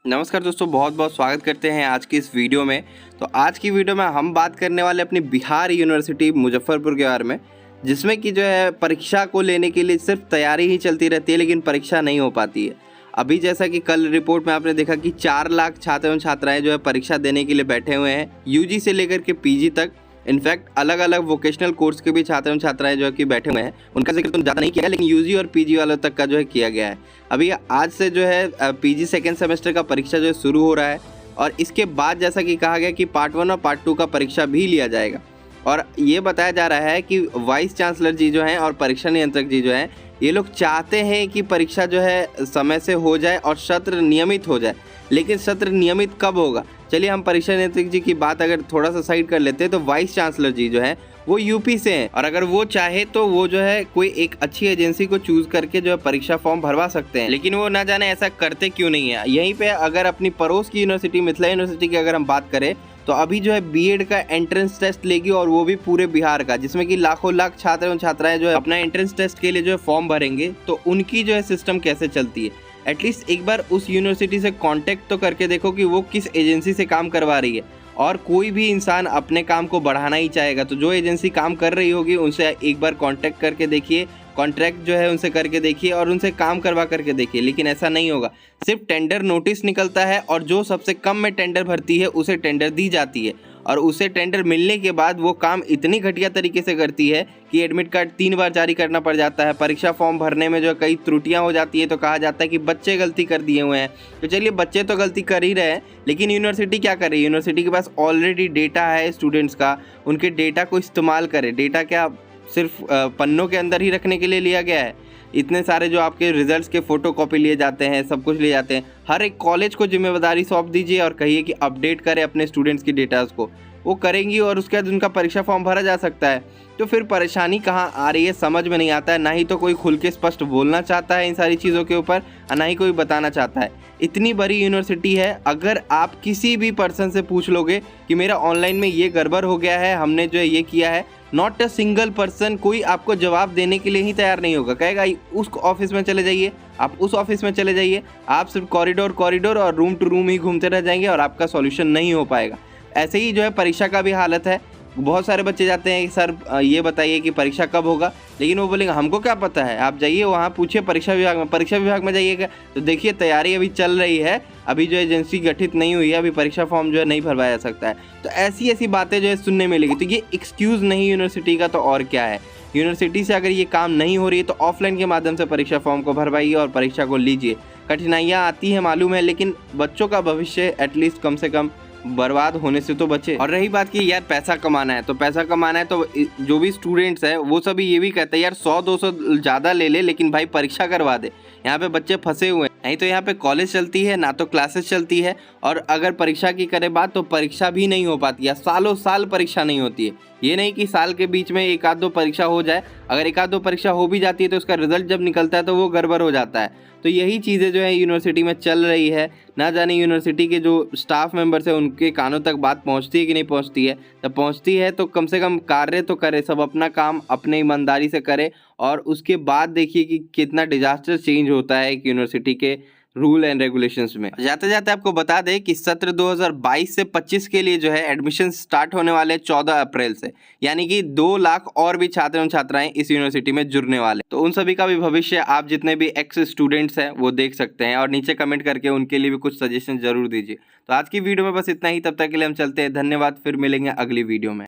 नमस्कार दोस्तों, बहुत बहुत स्वागत करते हैं आज की इस वीडियो में। तो आज की वीडियो में हम बात करने वाले अपनी बिहार यूनिवर्सिटी मुजफ्फरपुर के बारे में, जिसमें कि जो है परीक्षा को लेने के लिए सिर्फ तैयारी ही चलती रहती है लेकिन परीक्षा नहीं हो पाती है। अभी जैसा कि कल रिपोर्ट में आपने देखा कि 4 लाख छात्र एवं छात्राएं जो है परीक्षा देने के लिए बैठे हुए हैं, यूजी से लेकर के पीजी तक। इनफैक्ट अलग अलग वोकेशनल कोर्स के भी छात्र एवं छात्राएं जो है कि बैठे हुए हैं। उनका जिक्र तो ज़्यादा नहीं किया गया, लेकिन यूजी और पीजी वालों तक का जो है किया गया है। अभी आज से जो है पीजी सेकेंड सेमेस्टर का परीक्षा जो है शुरू हो रहा है, और इसके बाद जैसा कि कहा गया कि पार्ट 1 और पार्ट 2 का परीक्षा भी लिया जाएगा। और ये बताया जा रहा है कि वाइस चांसलर जी जो हैं और परीक्षा नियंत्रक जी जो हैं, ये लोग चाहते हैं कि परीक्षा जो है समय से हो जाए और सत्र नियमित हो जाए। लेकिन सत्र नियमित कब होगा? चलिए हम परीक्षा नियंत्रक जी की बात अगर थोड़ा सा साइड कर लेते हैं, तो वाइस चांसलर जी जो हैं वो यूपी से हैं, और अगर वो चाहे तो वो जो है कोई एक अच्छी एजेंसी को चूज करके जो है परीक्षा फॉर्म भरवा सकते हैं। लेकिन वो ना जाने ऐसा करते क्यों नहीं है। यहीं पे अगर अपनी पड़ोस की यूनिवर्सिटी मिथिला यूनिवर्सिटी की अगर हम बात करें, तो अभी जो है बीएड का एंट्रेंस टेस्ट लेगी, और वो भी पूरे बिहार का, जिसमें कि लाखों लाख छात्र एवं छात्राएं जो है अपना एंट्रेंस टेस्ट के लिए जो है फॉर्म भरेंगे। तो उनकी जो है सिस्टम कैसे चलती है, एटलीस्ट एक बार उस यूनिवर्सिटी से कांटेक्ट तो करके देखो कि वो किस एजेंसी से काम करवा रही है। और कोई भी इंसान अपने काम को बढ़ाना ही चाहेगा, तो जो एजेंसी काम कर रही होगी उनसे एक बार कांटेक्ट करके देखिए, कॉन्ट्रैक्ट जो है उनसे करके देखिए और उनसे काम करवा करके देखिए। लेकिन ऐसा नहीं होगा, सिर्फ टेंडर नोटिस निकलता है और जो सबसे कम में टेंडर भरती है उसे टेंडर दी जाती है, और उसे टेंडर मिलने के बाद वो काम इतनी घटिया तरीके से करती है कि एडमिट कार्ड 3 बार जारी करना पड़ जाता है। परीक्षा फॉर्म भरने में जो कई त्रुटियां हो जाती है, तो कहा जाता है कि बच्चे गलती कर दिए हुए हैं। तो चलिए, बच्चे तो गलती कर ही रहे हैं, लेकिन यूनिवर्सिटी क्या कर रही है? यूनिवर्सिटी के पास ऑलरेडी डेटा है स्टूडेंट्स का, उनके डेटा को इस्तेमाल करे। डेटा क्या सिर्फ पन्नों के अंदर ही रखने के लिए लिया गया है? इतने सारे जो आपके रिजल्ट्स के फोटोकॉपी लिए जाते हैं, सब कुछ लिए जाते हैं। हर एक कॉलेज को जिम्मेदारी सौंप दीजिए और कहिए कि अपडेट करें अपने स्टूडेंट्स की डेटास को। वो करेंगी और उसके बाद उनका परीक्षा फॉर्म भरा जा सकता है। तो फिर परेशानी कहाँ आ रही है समझ में नहीं आता है। ना ही तो कोई खुल के स्पष्ट बोलना चाहता है इन सारी चीज़ों के ऊपर, और ना ही कोई बताना चाहता है। इतनी बड़ी यूनिवर्सिटी है, अगर आप किसी भी पर्सन से पूछ लोगे कि मेरा ऑनलाइन में ये गड़बड़ हो गया है, हमने जो है ये किया है, नॉट अ सिंगल पर्सन कोई आपको जवाब देने के लिए ही तैयार नहीं होगा। कहेगा उस ऑफिस में चले जाइए, आप उस ऑफिस में चले जाइए, आप सिर्फ कॉरिडोर और रूम टू रूम ही घूमते रह जाएंगे और आपका सॉल्यूशन नहीं हो पाएगा। ऐसे ही जो है परीक्षा का भी हालत है। बहुत सारे बच्चे जाते हैं कि सर ये बताइए कि परीक्षा कब होगा, लेकिन वो बोलेंगे हमको क्या पता है। आप जाइए वहाँ पूछिए परीक्षा विभाग में। परीक्षा विभाग में जाइएगा तो देखिए तैयारी अभी चल रही है, अभी जो एजेंसी गठित नहीं हुई है, अभी परीक्षा फॉर्म जो है नहीं भरवाया जा सकता है। तो ऐसी ऐसी बातें जो है सुनने मिलेगी। तो ये एक्सक्यूज़ नहीं यूनिवर्सिटी का तो और क्या है। यूनिवर्सिटी से अगर ये काम नहीं हो रही है तो ऑफलाइन के माध्यम से परीक्षा फॉर्म को भरवाइए और परीक्षा को लीजिए। कठिनाइयाँ आती हैं मालूम है, लेकिन बच्चों का भविष्य एटलीस्ट कम से कम बर्बाद होने से तो बचे। और रही बात कि यार पैसा कमाना है, तो पैसा कमाना है तो जो भी स्टूडेंट्स हैं वो सभी ये भी कहते हैं यार 100-200 ज़्यादा ले ले, लेकिन भाई परीक्षा करवा दे। यहाँ पे बच्चे फंसे हुए हैं, नहीं तो यहाँ पे कॉलेज चलती है ना तो क्लासेस चलती है, और अगर परीक्षा की करे बात तो परीक्षा भी नहीं हो पाती है। सालों साल परीक्षा नहीं होती है। ये नहीं कि साल के बीच में एक आध दो परीक्षा हो जाए, अगर एक आध दो परीक्षा हो भी जाती है तो उसका रिजल्ट जब निकलता है तो वो गड़बड़ हो जाता है। तो यही चीज़ें जो है यूनिवर्सिटी में चल रही है। ना जाने यूनिवर्सिटी के जो स्टाफ मेंबर्स हैं उनके कानों तक बात पहुंचती है कि नहीं पहुंचती है। जब पहुंचती है तो कम से कम कार्य तो करे, सब अपना काम अपने ईमानदारी से करे, और उसके बाद देखिए कि कितना डिजास्टर चेंज होता है एक यूनिवर्सिटी के रूल एंड रेगुलेशंस में। जाते जाते आपको बता दें कि सत्र 2022 से 25 के लिए जो है एडमिशन स्टार्ट होने वाले 14 अप्रैल से, यानी कि 2 लाख और भी छात्र एवं छात्राएं इस यूनिवर्सिटी में जुड़ने वाले। तो उन सभी का भी भविष्य आप जितने भी एक्स स्टूडेंट्स हैं वो देख सकते हैं, और नीचे कमेंट करके उनके लिए भी कुछ सजेशन जरूर दीजिए। तो आज की वीडियो में बस इतना ही, तब तक के लिए हम चलते हैं। धन्यवाद, फिर मिलेंगे अगली वीडियो में।